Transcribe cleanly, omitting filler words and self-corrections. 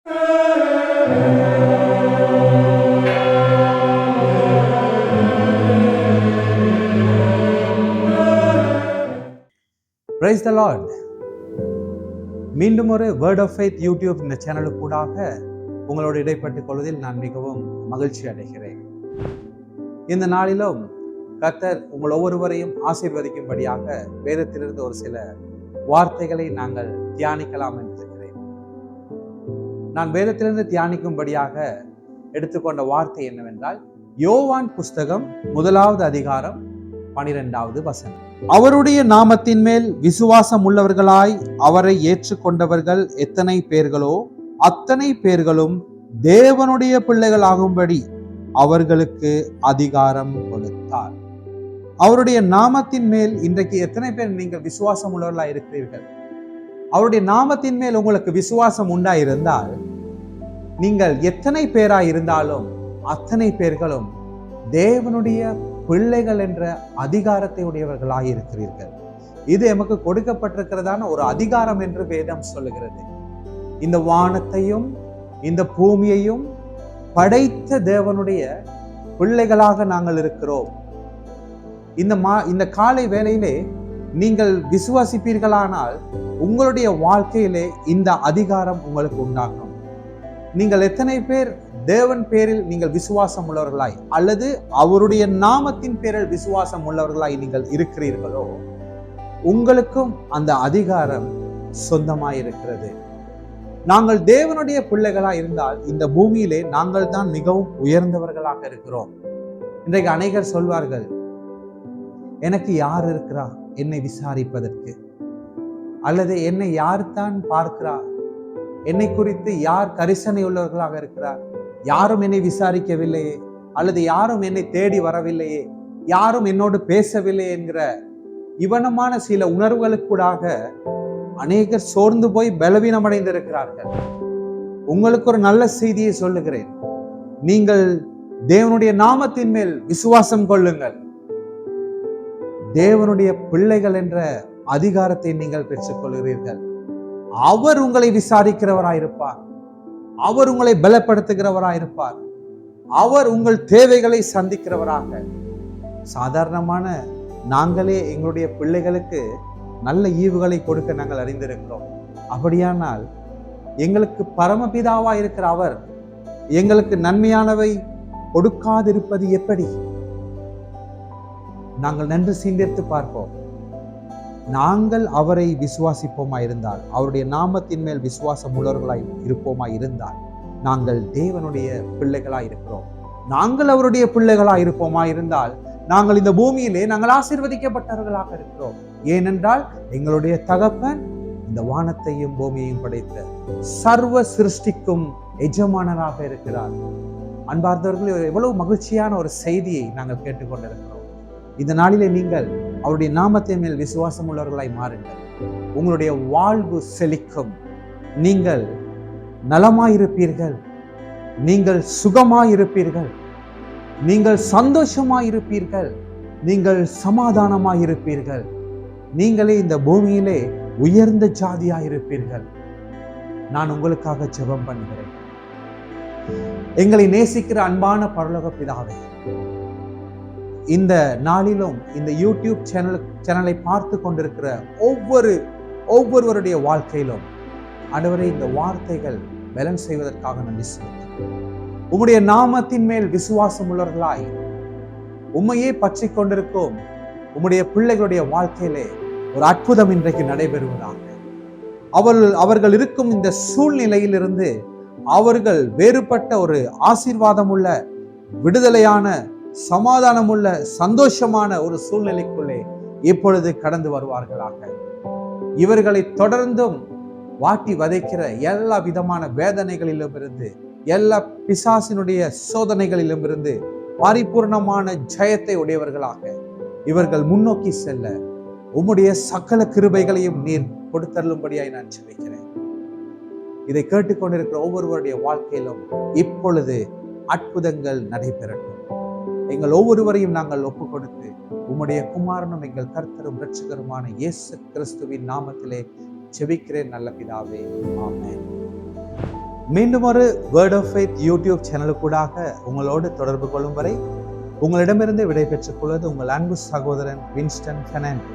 Praise the Lord. மீண்டும் ஒரு word of faith YouTube இந்த சேனலுக்கூடாக உங்களோடு இடைப்பட்டுக் கொள்வதில் நான் மிகவும் மகிழ்ச்சி அடைகிறேன். இந்த நாளிலும் கர்த்தர் உங்கள் ஒவ்வொருவரையும் ஆசீர்வதிக்கும்படியாக வேதத்திலிருந்து ஒரு சில வார்த்தைகளை நாங்கள் தியானிக்கலாம் என்று இருக்கிறேன். நான் வேதத்திலிருந்து தியானிக்கும்படியாக எடுத்துக்கொண்ட வார்த்தை என்னவென்றால், யோவான் புஸ்தகம் 1வது அதிகாரம் 12வது வசனம். அவருடைய நாமத்தின் மேல் விசுவாசம் உள்ளவர்களாய் அவரை ஏற்றுக்கொண்டவர்கள் எத்தனை பேர்களோ அத்தனை பேர்களும் தேவனுடைய பிள்ளைகள் ஆகும்படி அவர்களுக்கு அதிகாரம் கொடுத்தார். அவருடைய நாமத்தின் மேல் இன்றைக்கு எத்தனை பேர் நீங்கள் விசுவாசம் உள்ளவர்களாய் இருக்கிறீர்கள்? அவருடைய நாமத்தின் மேல் உங்களுக்கு விசுவாசம் உண்டாயிருந்தால், நீங்கள் எத்தனை பேராய் இருந்தாலும் அத்தனை பேர்களும் தேவனுடைய பிள்ளைகள் என்ற அதிகாரத்தை உடையவர்களாக இருக்கிறீர்கள். இது எமக்கு கொடுக்கப்பட்டிருக்கிறதான ஒரு அதிகாரம் என்று வேதம் சொல்லுகிறது. இந்த வானத்தையும் இந்த பூமியையும் படைத்த தேவனுடைய பிள்ளைகளாக நாங்கள் இருக்கிறோம். இந்த காலை வேளையிலே நீங்கள் விசுவாசிப்பீர்களானால் உங்களுடைய வாழ்க்கையிலே இந்த அதிகாரம் உங்களுக்கு உண்டாகும். நீங்கள் எத்தனை பேர் தேவன் பேரில் நீங்கள் விசுவாசம் உள்ளவர்களாய் அல்லது அவருடைய நாமத்தின் பேரில் விசுவாசம் உள்ளவர்களாய் நீங்கள் இருக்கிறீர்களோ, உங்களுக்கும் அந்த அதிகாரம் சொந்தமாய் இருக்கிறது. நாங்கள் தேவனுடைய பிள்ளைகளாய் இருந்தால் இந்த பூமியிலே நாங்கள் தான் மிகவும் உயர்ந்தவர்களாக இருக்கிறோம். இன்றைக்கு அநேகர் சொல்வார்கள், எனக்கு யார் இருக்கிறா என்னை விசாரிப்பதற்கு, அல்லது என்னை யார் தான் பார்க்கிறா, என்னை குறித்து யார் கரிசனை உள்ளவர்களாக இருக்கிறார், யாரும் என்னை விசாரிக்கவில்லையே, அல்லது யாரும் என்னை தேடி வரவில்லையே, யாரும் என்னோடு பேசவில்லை என்கிற இவனமான சில உணர்வுகளுக்கூடாக அநேகர் சோர்ந்து போய் பலவீனம் அடைந்திருக்கிறார்கள். உங்களுக்கு ஒரு நல்ல செய்தியை சொல்லுகிறேன். நீங்கள் தேவனுடைய நாமத்தின் மேல் விசுவாசம் கொள்ளுங்கள். தேவனுடைய பிள்ளைகள் என்ற அதிகாரத்தை நீங்கள் பெற்றுக் கொள்கிறீர்கள். அவர் உங்களை விசாரிக்கிறவராயிருப்பார். அவர் உங்களை பலப்படுத்துகிறவராயிருப்பார். அவர் உங்கள் தேவைகளை சந்திக்கிறவராக. சாதாரணமான நாங்களே எங்களுடைய பிள்ளைகளுக்கு நல்ல ஈவுகளை கொடுக்க நாங்கள் அறிந்திருக்கிறோம். அப்படியானால் எங்களுக்கு பரமபிதாவா இருக்கிற அவர் எங்களுக்கு நன்மையானவை கொடுக்காதிருப்பது எப்படி? நாங்கள் நன்று சிந்தித்து பார்ப்போம். நாங்கள் அவரை விசுவாசிப்போமா இருந்தால், அவருடைய நாமத்தின் மேல் விசுவாசம் உள்ளவர்களாய் இருப்போமா இருந்தால், நாங்கள் தேவனுடைய பிள்ளைகளாய் இருக்கிறோம். நாங்கள் அவருடைய பிள்ளைகளாய் இருப்போமா இருந்தால், நாங்கள் இந்த பூமியிலே நாங்கள் ஆசீர்வதிக்கப்பட்டவர்களாக இருக்கிறோம். ஏனென்றால் எங்களுடைய தகப்பன் இந்த வானத்தையும் பூமியையும் படைத்த சர்வ சிருஷ்டிக்கும் எஜமானராக இருக்கிறார். அன்பார்ந்தவர்கள், எவ்வளவு மகிழ்ச்சியான ஒரு செய்தியை நாங்கள் கேட்டுக்கொண்டிருக்கிறோம். இந்த நாளிலே நீங்கள் அவருடைய நாமத்தின் மேல் விசுவாசம் உள்ளவர்களாய் மாறுங்கள். உங்களுடைய வாழ்வு செழிக்கும். நீங்கள் நலமாயிருப்பீர்கள், நீங்கள் சுகமாயிருப்பீர்கள், நீங்கள் சந்தோஷமாயிருப்பீர்கள், நீங்கள் சமாதானமாயிருப்பீர்கள். நீங்களே இந்த பூமியிலே உயர்ந்த ஜாதியாயிருப்பீர்கள். நான் உங்களுக்காக ஜெபம் பண்ணுகிறேன். எங்களை நேசிக்கிற அன்பான பரலோக பிதாவே, இந்த நாளிலும் இந்த யூடியூப் சேனலை பார்த்து கொண்டிருக்கிற ஒவ்வொருவருடைய வாழ்க்கையிலும் ஆண்டவரே, இந்த வார்த்தைகள் பலன் செய்வதற்காக நன்றி செலுத்துகிறேன். உம்முடைய நாமத்தின் மேல் விசுவாசம் உள்ளவர்களாய் உம்மையே பற்றி கொண்டிருக்கும் உம்முடைய பிள்ளைகளுடைய வாழ்க்கையிலே ஒரு அற்புதம் இன்றைக்கு நடைபெறுவதாக. அவர்கள் இருக்கும் இந்த சூழ்நிலையிலிருந்து அவர்கள் வேறுபட்ட ஒரு ஆசீர்வாதம் உள்ள, விடுதலையான, சமாதானமுள்ள, சந்தோஷமான ஒரு சூழ்நிலைக்குள்ளே இப்பொழுது கடந்து வருவார்களாக. இவர்களை தொடர்ந்தும் வாட்டி வதைக்கிற எல்லா விதமான வேதனைகளிலும் இருந்து, எல்லா பிசாசினுடைய சோதனைகளிலும் இருந்து பரிபூர்ணமான ஜெயத்தை உடையவர்களாக இவர்கள் முன்னோக்கி செல்ல உம்முடைய சகல கிருபைகளையும் நீர் கொடுத்தருளும்படியாய் நான் ஜெபிக்கிறேன். இதை கேட்டுக்கொண்டிருக்கிற ஒவ்வொருவருடைய வாழ்க்கையிலும் இப்பொழுது அற்புதங்கள் நடைபெறட்டும். எங்கள் ஒவ்வொருவரையும் நாங்கள் ஒப்புக் கொடுத்து உம்முடைய குமாரனும் எங்கள் கர்த்தரும் இரட்சகருமான இயேசு கிறிஸ்துவின் நாமத்திலே ஜெபிக்கிறேன் நல்ல பிதாவே, ஆமென். மீண்டும் ஒரு வேர்ட் ஆஃப் ஃபெய்த் யூடியூப் சேனலுக்கூடாக உங்களோடு தொடர்பு கொள்ளும் வரை உங்களிடமிருந்து விடைபெற்றுக் கொள்வது உங்கள் அன்பு சகோதரன் வின்ஸ்டன் பெர்னாண்டோ.